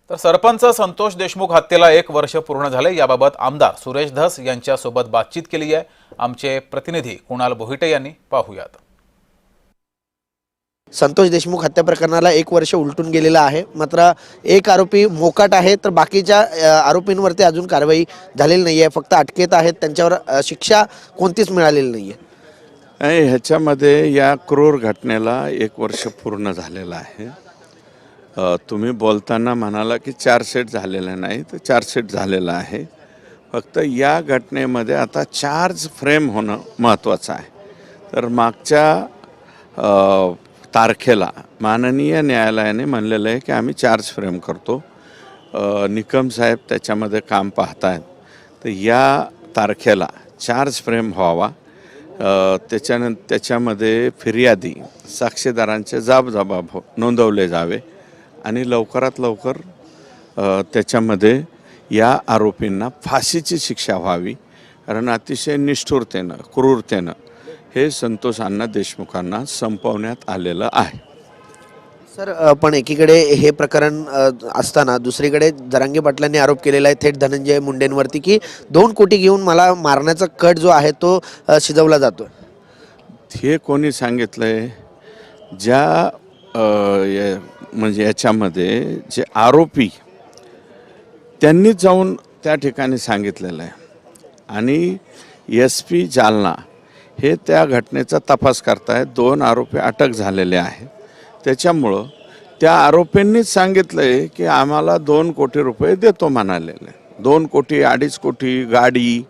तर सरपंच संतोष देशमुख हत्येला 1 वर्ष पूर्ण झाले। याबाबत आमदार सुरेश धस यांच्यासोबत बातचीत केली आहे। आमचे प्रतिनिधी कुणाल बोहिटे यांनी पाहूयात। संतोष देशमुख हत्या प्रकरणाला 1 वर्ष उलटून गेलेला आहे। मात्र एक आरोपी मोकाट आहे, तर बाकीच्या आरोपींवरती अजून कारवाई झालेली नाही आहे। फक्त अटकेत आहेत, त्यांच्यावर शिक्षा कोणतीच मिळालेली नाही आहे। ह्याच्यामध्ये या क्रूर घटनेला 1 वर्ष पूर्ण झालेलं आहे। तुम्ही बोलताना म्हणाला की चार्जशीट झालेलं नाही, तर चार्जशीट झालेलं आहे। फक्त या घटनेमध्ये आता चार्ज फ्रेम होणं महत्त्वाचं आहे। तर मागच्या तारखेला माननीय न्यायालयाने म्हणलेलं आहे की आम्ही चार्ज फ्रेम करतो। निकम साहेब त्याच्यामध्ये काम पाहतायत, तर या तारखेला चार्ज फ्रेम व्हावा। त्याच्यामध्ये फिर्यादी साक्षीदारांचे जाब नोंदवले जावे आणि लवकरात लवकर त्याच्यामध्ये या आरोपींना फाशीची शिक्षा व्हावी। कारण अतिशय निष्ठुरतेनं क्रूरतेनं हे संतोष अण्णा देशमुखांना संपवण्यात आलेलं आहे। सर, पण एकीकडे हे प्रकरण असताना दुसरीकडे जरांगे पाटलांनी आरोप केलेला आहे थेट धनंजय मुंडेंवरती की 2 कोटी घेऊन मला मारण्याचा कट जो आहे तो शिजवला जातो। हे कोणी सांगितलंय? ज्या म्हणजे याच्यामध्ये जे आरोपी त्यांनीच जाऊन त्या ठिकाणी सांगितलेलं आहे आणि SP जालना हे त्या घटनेचा तपास करतायत। 2 आरोपी अटक झालेले आहेत। त्याच्यामुळं त्या आरोपींनीच सांगितलंय की आम्हाला 2 कोटी रुपये देतो म्हणालेले। 2 कोटी 2.5 कोटी गाडी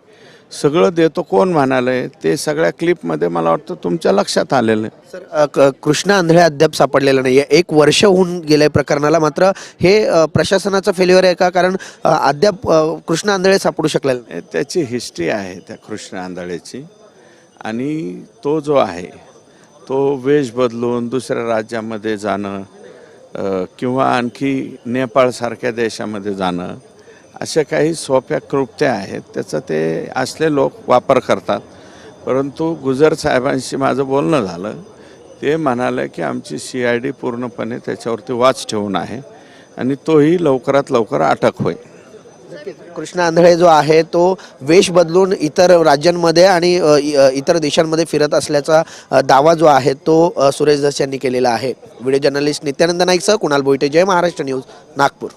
सगळं देतो कोण म्हणाले ते सगळ्या क्लिपमध्ये मला वाटतं तुमच्या लक्षात आलेलं आहे। सर, कृष्ण आंधळे अद्याप सापडलेला नाही आहे। 1 वर्ष होऊन गेले प्रकरणाला, मात्र हे प्रशासनाचं फेल्युअर आहे का? कारण अद्याप कृष्ण आंधळे सापडू शकलेला नाही। त्याची हिस्ट्री आहे त्या कृष्ण आंधळेची, आणि तो जो आहे तो वेश बदलून दुसऱ्या राज्यामध्ये जाणं किंवा आणखी नेपाळसारख्या देशामध्ये जाणं अशा काही सोप्या कृत्या आहेत, त्याचा ते असले लोक वापर करतात। परंतु गुजर साहेबांशी माझं बोलणं झालं, ते म्हणाले की आमची CID पूर्णपणे त्याच्यावरती वाच ठेवून आहे आणि तोही लवकरात लवकर अटक होईल। कृष्ण आंधळे जो आहे तो वेश बदलून इतर राज्यांमध्ये आणि इतर देशांमध्ये फिरत असल्याचा दावा जो आहे तो सुरेश धस यांनी केलेला आहे। व्हिडिओ जर्नलिस्ट नित्यानंद नाईकसह कुणाल बोहिटे, जय महाराष्ट्र न्यूज, नागपूर।